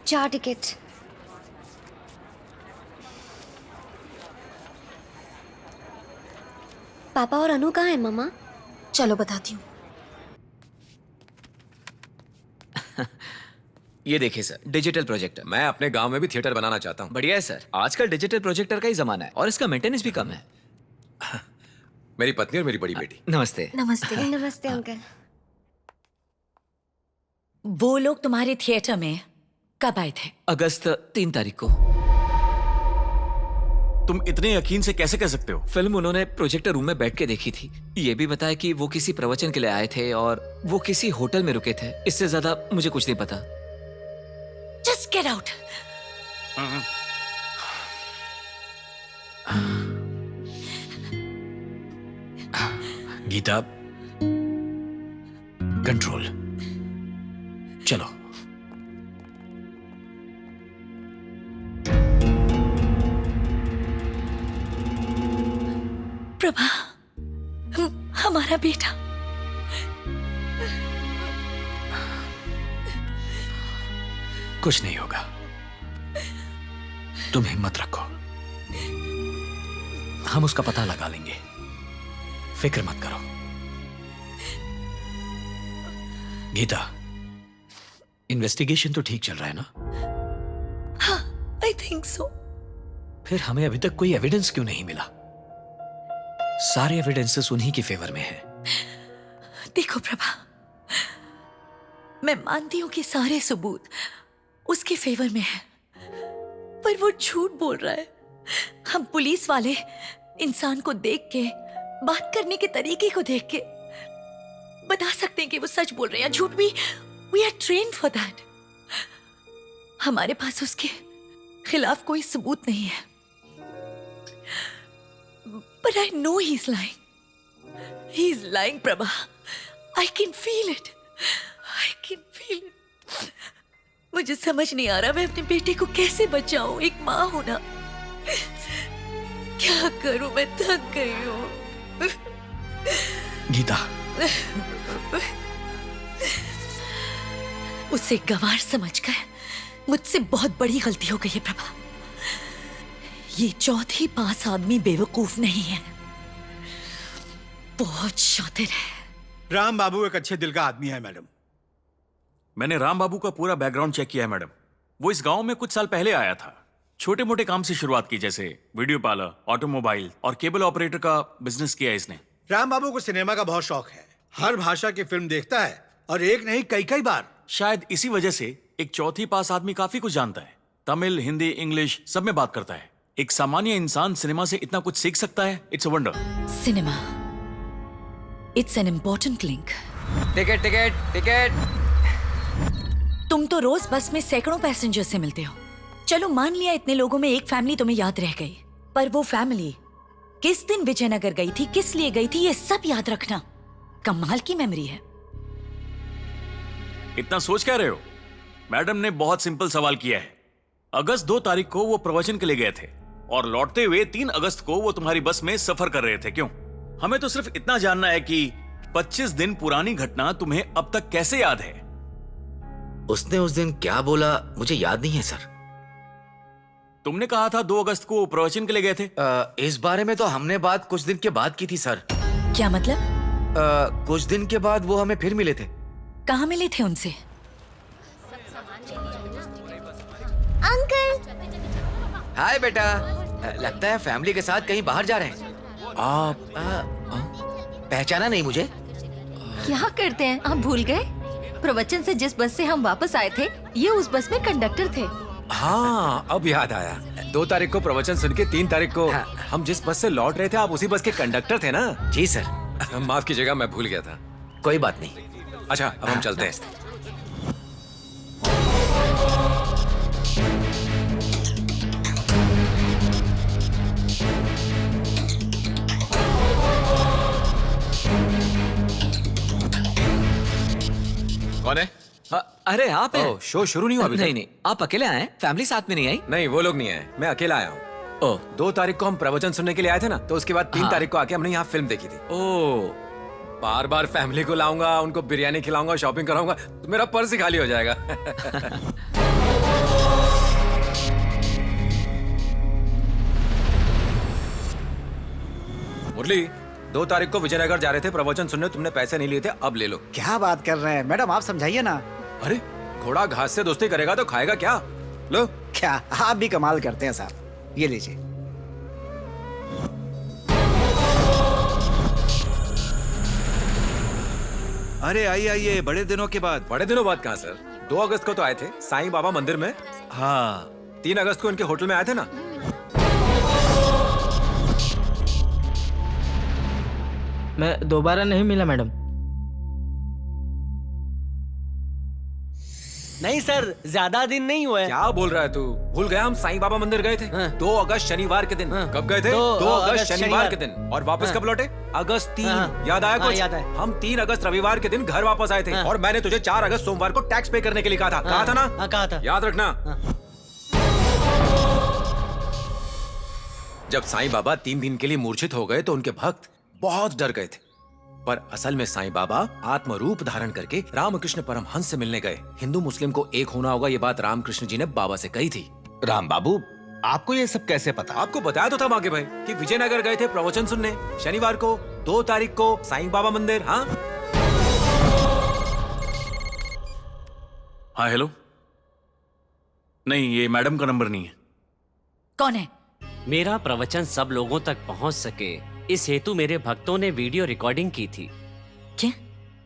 4 ticket. पापा और अनु कहाँ है मम्मा? चलो बताती हूँ। ये देखिए सर, डिजिटल प्रोजेक्टर। मैं अपने गांव में भी थिएटर बनाना चाहता हूँ। बढ़िया है सर, आजकल डिजिटल प्रोजेक्टर का ही जमाना है और इसका मेंटेनेंस भी कम है। मेरी पत्नी और मेरी बड़ी बेटी। नमस्ते। नमस्ते। नमस्ते अंकल। वो लोग तुम्हारे थिएटर में कब आए थे? अगस्त 3 तारीख को। तुम इतने यकीन से कैसे कह सकते हो? फिल्म उन्होंने प्रोजेक्टर रूम में बैठ के देखी थी। ये भी बताया कि वो किसी प्रवचन के लिए आए थे और वो किसी होटल में रुके थे। इससे ज्यादा मुझे कुछ नहीं पता। Just get out. Geeta, control. चलो। प्रभा, हमारा बेटा। कुछ नहीं होगा, तुम हिम्मत रखो, हम उसका पता लगा लेंगे, फिक्र मत करो। गीता, इन्वेस्टिगेशन तो ठीक चल रहा है ना? हाँ, आई थिंक सो। फिर हमें अभी तक कोई एविडेंस क्यों नहीं मिला? सारे एविडेंसेस उन्हीं के फेवर में हैं। देखो प्रभा, मैं मानती हूं कि सारे सबूत उसके फेवर में हैं, पर वो झूठ बोल रहा है। हम पुलिस वाले इंसान को देख के, बात करने के तरीके को देख के बता सकते हैं कि वो सच बोल रहे हैं या झूठ भी। We are trained for that. हमारे पास उसके खिलाफ कोई सबूत नहीं है, but I know he's lying. He's lying, Prabha. I can feel it. I can feel it. मुझे समझ नहीं आ रहा मैं अपने बेटे को कैसे बचाऊं। एक माँ होना, क्या करूं? मैं थक गई हूं। गीता, उसे गवार समझकर मुझसे बहुत बड़ी गलती हो गई है प्रभा। ये चौथी पास आदमी बेवकूफ नहीं है, बहुत शातिर है। राम बाबू एक अच्छे दिल का आदमी है मैडम। मैंने राम बाबू का पूरा बैकग्राउंड चेक किया है मैडम। वो इस गांव में कुछ साल पहले आया था। छोटे मोटे काम से शुरुआत की, जैसे वीडियो पार्लर, ऑटोमोबाइल और केबल ऑपरेटर का बिजनेस किया इसने। राम बाबू को सिनेमा का बहुत शौक है, हर भाषा की फिल्म देखता है और एक नहीं कई कई बार। शायद इसी वजह से एक चौथी पास आदमी काफी कुछ जानता है। तमिल, हिंदी, इंग्लिश सब में बात करता है। एक सामान्य इंसान सिनेमा से इतना कुछ सीख सकता है, it's a wonder. Cinema, it's an important link. Ticket ticket ticket. तुम तो रोज बस में सैकड़ों पैसेंजर से मिलते हो। चलो मान लिया इतने लोगों में एक फैमिली तुम्हें याद रह गई, पर वो फैमिली किस दिन विजयनगर गई थी, किस लिए गई थी, ये सब याद रखना कमाल की मेमोरी है। इतना सोच क्या रहे हो? मैडम ने बहुत सिंपल सवाल किया है। अगस्त 2 तारीख को वो प्रवचन के लिए गए थे और लौटते हुए 3 अगस्त को वो तुम्हारी बस में सफर कर रहे थे। क्यों? हमें तो सिर्फ इतना जानना है कि 25 दिन पुरानी घटना तुम्हें अब तक कैसे याद है? उसने उस दिन क्या बोला मुझे याद नहीं है सर। तुमने कहा था 2 अगस्त को प्रवचन के लिए गए थे। इस बारे में तो हमने बात कुछ दिन के बाद की थी सर। क्या मतलब? कुछ दिन के बाद वो हमें फिर मिले थे। कहाँ मिले थे उनसे? अंकल। हाय बेटा, लगता है फैमिली के साथ कहीं बाहर जा रहे हैं। आप पहचाना नहीं मुझे? क्या करते हैं आप? भूल गए? प्रवचन से जिस बस से हम वापस आए थे, ये उस बस में कंडक्टर थे। हाँ, अब याद आया। 2 तारीख को प्रवचन सुन के 3 तारीख को हम जिस बस से लौट रहे थे, आप उसी बस के कंडक्टर थे ना? जी सर। माफ कीजिएगा, मैं भूल गया था। कोई बात नहीं। अच्छा, अब हम चलते हैं। कौन है? अरे आप हैं? ओह, शो शुरू नहीं हुआ अभी तक? नहीं नहीं, आप अकेले आए हैं? फैमिली साथ में नहीं आई? नहीं, वो लोग नहीं आए, मैं अकेला आया हूँ। ओह 2 तारीख को हम प्रवचन सुनने के लिए आए थे ना, तो उसके बाद 3 हाँ। तारीख को आके हमने यहाँ फिल्म देखी थी। ओह, बार बार फैमिली को लाऊंगा, उनको बिरयानी खिलाऊंगा, शॉपिंग कराऊंगा, तो मेरा पर्स ही खाली हो जाएगा। मुरली, 2 तारीख को विजयनगर जा रहे थे प्रवचन सुनने, तुमने पैसे नहीं लिए थे, अब ले लो। क्या बात कर रहे हैं मैडम, आप समझाइए ना। अरे घोड़ा घास से दोस्ती करेगा तो खाएगा क्या? लो। क्या आप भी कमाल करते हैं साहब, ये लीजिए। अरे आइए आइए, बड़े दिनों के बाद। बड़े दिनों बाद कहाँ सर? 2 अगस्त को तो आए थे साईं बाबा मंदिर में। हाँ, 3 अगस्त को इनके होटल में आए थे ना। मैं दोबारा नहीं मिला मैडम। नहीं सर, ज्यादा दिन नहीं हुए। क्या बोल रहा है तू? भूल गया हम साईं बाबा मंदिर गए थे। हाँ। 2 अगस्त शनिवार के दिन। हाँ। कब गए थे? 2 अगस्त शनिवार के दिन। और वापस कब लौटे? अगस्त 3। हाँ। याद आया हाँ, कुछ? याद है। हम 3 अगस्त रविवार के दिन घर वापस आए थे। हाँ। और मैंने तुझे 4 अगस्त सोमवार को टैक्स पे करने के लिए कहा था। कहा था ना? हाँ, कहा था। याद रखना। जब साईं बाबा 3 दिन के लिए मूर्छित हो गए तो उनके भक्त बहुत डर गए थे। पर असल में साईं बाबा आत्म रूप धारण करके रामकृष्ण परमहंस से मिलने गए। हिंदू मुस्लिम को एक होना होगा, ये बात रामकृष्ण जी ने बाबा से कही थी। राम बाबू, आपको ये सब कैसे पता? आपको बताया तो था मांगे भाई कि विजयनगर गए थे प्रवचन सुनने शनिवार को 2 तारीख को साईं बाबा मंदिर। हाँ हाँ हेलो। नहीं, ये मैडम का नंबर नहीं है। कौन है? मेरा प्रवचन सब लोगों तक पहुंच सके, इस हेतु मेरे भक्तों ने वीडियो रिकॉर्डिंग की थी। क्या?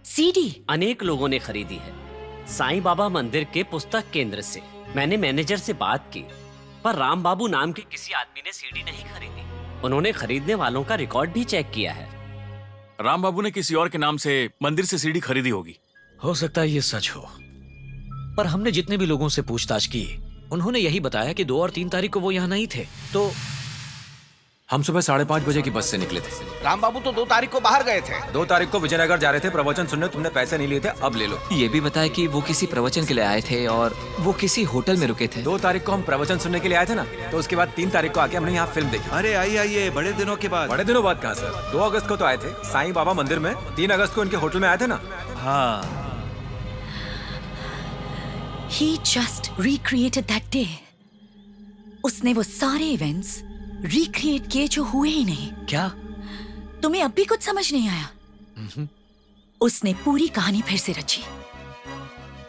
सीडी? अनेक लोगों ने खरीदी है साईं बाबा मंदिर के पुस्तक केंद्र से। मैंने मैनेजर से बात की, पर राम बाबू नाम के किसी आदमी ने सीडी नहीं खरीदी। उन्होंने खरीदने वालों का रिकॉर्ड भी चेक किया है। राम बाबू ने किसी और के नाम से मंदिर से सीडी खरीदी होगी। हो सकता है ये सच हो, पर हमने जितने भी लोगों से पूछताछ की उन्होंने यही बताया कि 2 और 3 तारीख को वो यहाँ नहीं थे। तो हम सुबह 5:30 बजे की बस से निकले थे। राम बाबू तो 2 तारीख को बाहर गए थे। 2 तारीख को विजयनगर जा रहे थे प्रवचन सुनने, तुमने पैसे नहीं लिए थे, अब ले लो। ये भी बताया कि वो किसी प्रवचन के लिए आए थे और वो किसी होटल में रुके थे। 2 तारीख को हम प्रवचन सुनने के लिए आए थे ना, तो उसके बाद 3 तारीख को आके हमने यहाँ फिल्म देखी। अरे आइए आइए, बड़े दिनों के बाद। बड़े दिनों बाद कहाँ सर? 2 अगस्त को तो आए थे साईं बाबा मंदिर में। 3 अगस्त को इनके होटल में आए थे ना। हाँ, He just recreated that day. उसने वो सारे इवेंट्स रिक्रिएट किए जो हुए ही नहीं। क्या तुम्हें अब भी कुछ समझ नहीं आया? उसने पूरी कहानी फिर से रची।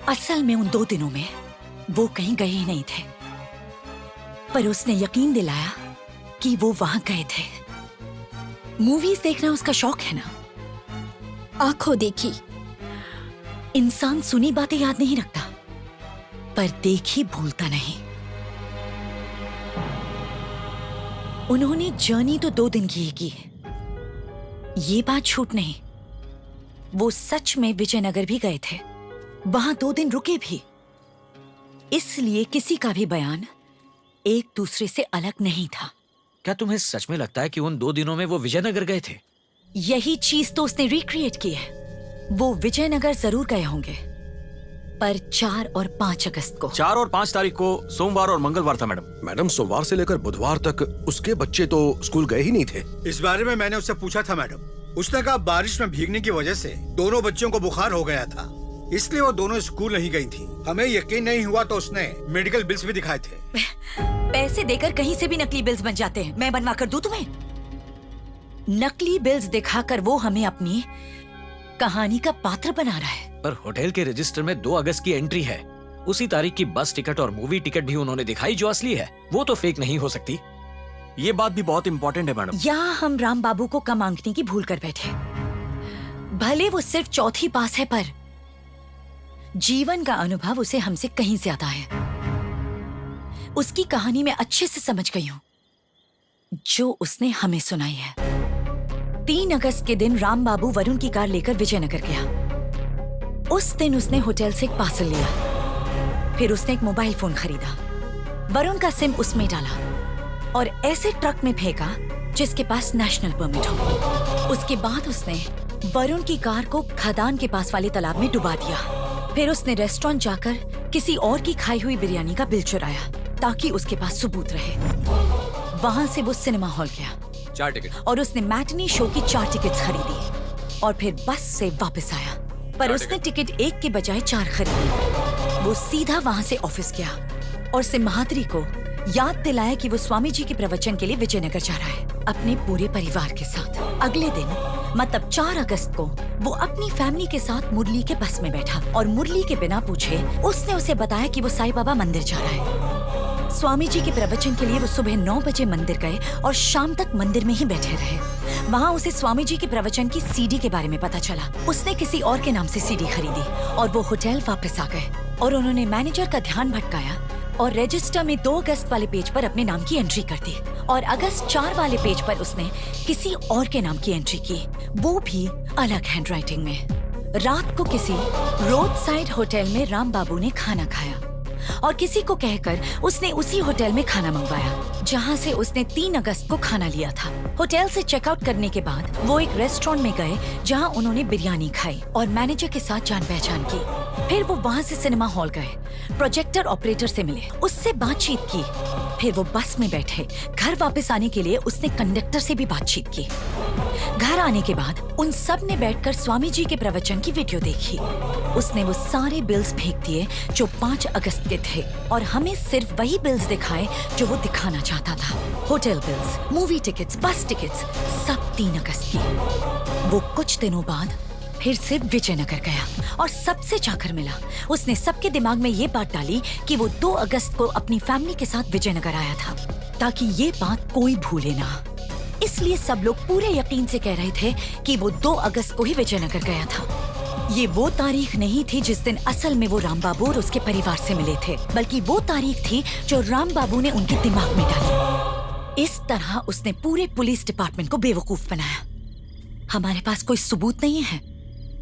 असल में उन 2 दिनों में वो कहीं गए ही नहीं थे, पर उसने यकीन दिलाया कि वो वहां गए थे। मूवीज देखना उसका शौक है ना? आंखों देखी। इंसान सुनी बातें याद नहीं रखता, पर देखी भूलता नहीं। उन्होंने जर्नी तो 2 दिन की ही की, ये बात झूठ नहीं। वो सच में विजयनगर भी गए थे, वहां 2 दिन रुके भी। इसलिए किसी का भी बयान एक दूसरे से अलग नहीं था। क्या तुम्हें सच में लगता है कि उन 2 दिनों में वो विजयनगर गए थे? यही चीज तो उसने रिक्रिएट की है। वो विजयनगर जरूर गए होंगे, पर 4 और 5 अगस्त को। 4 और 5 तारीख को सोमवार और मंगलवार था मैडम। मैडम सोमवार से लेकर बुधवार तक उसके बच्चे तो स्कूल गए ही नहीं थे। इस बारे में मैंने उससे पूछा था मैडम। उसने कहा बारिश में भीगने की वजह से दोनों बच्चों को बुखार हो गया था, इसलिए वो दोनों स्कूल नहीं गई थी। हमें यकीन नहीं हुआ तो उसने मेडिकल बिल्स भी दिखाए थे। पैसे देकर कहीं से भी नकली बिल्स बन जाते हैं, मैं बनवा कर दूं तुम्हें? नकली बिल्स दिखाकर वो हमें अपनी कहानी का पात्र बना रहा है। पर होटल के रजिस्टर में 2 अगस्त की एंट्री है। उसी तारीख की बस टिकट और मूवी टिकट भी उन्होंने दिखाई जो असली है। वो तो फेक नहीं हो सकती। ये बात भी बहुत इंपॉर्टेंट है मैडम। यहाँ हम राम बाबू को कम आंकने की भूल कर बैठे। भले वो सिर्फ 4थी पास है, पर जीवन का अनुभव उसे हमसे कहीं ज्यादा है। उसकी कहानी में अच्छे से समझ गई हूं जो उसने हमें सुनाई है। 3 अगस्त के दिन राम बाबू वरुण की कार लेकर विजयनगर गया। उस दिन उसने होटल से एक पार्सल लिया, फिर उसने एक मोबाइल फोन खरीदा, वरुण का सिम उसमें डाला और ऐसे ट्रक में फेंका जिसके पास नेशनल परमिट हो। उसके बाद उसने वरुण की कार को खदान के पास वाले तालाब में डुबा दिया। फिर उसने रेस्टोरेंट जाकर किसी और की खाई हुई बिरयानी का बिल चुराया ताकि उसके पास सबूत रहे। वहां से वो सिनेमा हॉल गया 4 टिकट और उसने मैटनी शो की 4 टिकट्स खरीदी और फिर बस से वापस आया। पर उसने टिकट 1 के बजाय 4 खरीदी। वो सीधा वहां से ऑफिस गया और सिम्हाद्री को याद दिलाया कि वो स्वामी जी के प्रवचन के लिए विजयनगर जा रहा है। अपने पूरे परिवार के साथ। अगले दिन मतलब 4 अगस्त को वो अपनी फैमिली के साथ मुरली के बस में बैठा और मुरली के बिना पूछे उसने उसे बताया कि वो साईं बाबा मंदिर जा रहा है। स्वामी जी के प्रवचन के लिए वो सुबह 9 बजे मंदिर गए और शाम तक मंदिर में ही बैठे रहे। वहाँ उसे स्वामी जी के प्रवचन की सीडी के बारे में पता चला। उसने किसी और के नाम से सीडी खरीदी और वो होटल वापस आ गए और उन्होंने मैनेजर का ध्यान भटकाया और रजिस्टर में 2 अगस्त वाले पेज पर अपने नाम की एंट्री कर दी और अगस्त 4 वाले पेज पर उसने किसी और के नाम की एंट्री की, वो भी अलग हैंडराइटिंग में। रात को किसी रोड साइड होटल में राम बाबू ने खाना खाया और किसी को कहकर उसने उसी होटल में खाना मंगवाया जहां से उसने 3 अगस्त को खाना लिया था। होटल से चेकआउट करने के बाद वो एक रेस्टोरेंट में गए जहां उन्होंने बिरयानी खाई और मैनेजर के साथ जान पहचान की। फिर वो वहां से सिनेमा हॉल गए, प्रोजेक्टर ऑपरेटर से मिले, उससे बातचीत की। फिर वो बस में बैठे घर वापस आने के लिए उसने कंडक्टर से भी बातचीत की। घर आने के बाद उन सब ने बैठकर स्वामी जी के प्रवचन की वीडियो देखी। उसने वो सारे बिल्स फेंक दिए जो 5 अगस्त के थे और हमें सिर्फ वही बिल्स दिखाए जो वो दिखाना चाहता था। होटल बिल्स, मूवी टिकट्स, बस टिकट्स, सब 3 अगस्त की। वो कुछ दिनों बाद फिर से विजयनगर गया और सबसे जाकर मिला। उसने सबके दिमाग में ये बात डाली कि वो 2 अगस्त को अपनी फैमिली के साथ विजयनगर आया था ताकि ये बात कोई भूले ना। इसलिए सब लोग पूरे यकीन से कह रहे थे कि वो 2 अगस्त को ही विजयनगर गया था। ये वो तारीख नहीं थी जिस दिन असल में वो राम बाबू और उसके परिवार से मिले थे, बल्कि वो तारीख थी जो राम बाबू ने उनके दिमाग में डाली। इस तरह उसने पूरे पुलिस डिपार्टमेंट को बेवकूफ बनाया। हमारे पास कोई सबूत नहीं है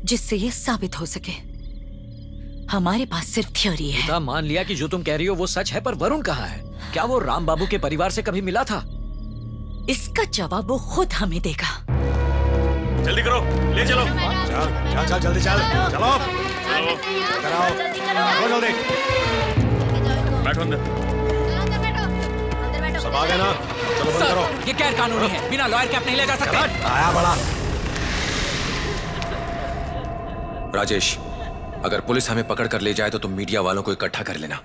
जिससे ये साबित हो सके। हमारे पास सिर्फ थ्योरी है। बेटा, मान लिया कि जो तुम कह रही हो वो सच है, पर वरुण कहाँ है? क्या वो राम बाबू के परिवार से कभी मिला था? इसका जवाब वो खुद हमें देगा। जल्दी करो, ले चलो। चल चल जल्दी चल, चलो कराओ, जल्दी बैठो अंदर। सब आ गए ना? चलो बंद करो। ये गैर कानूनी है, बिना लॉयर के आप नहीं ले जा सकते। आया बड़ा। राजेश, अगर पुलिस हमें पकड़ कर ले जाए तो तुम मीडिया वालों को इकट्ठा कर लेना।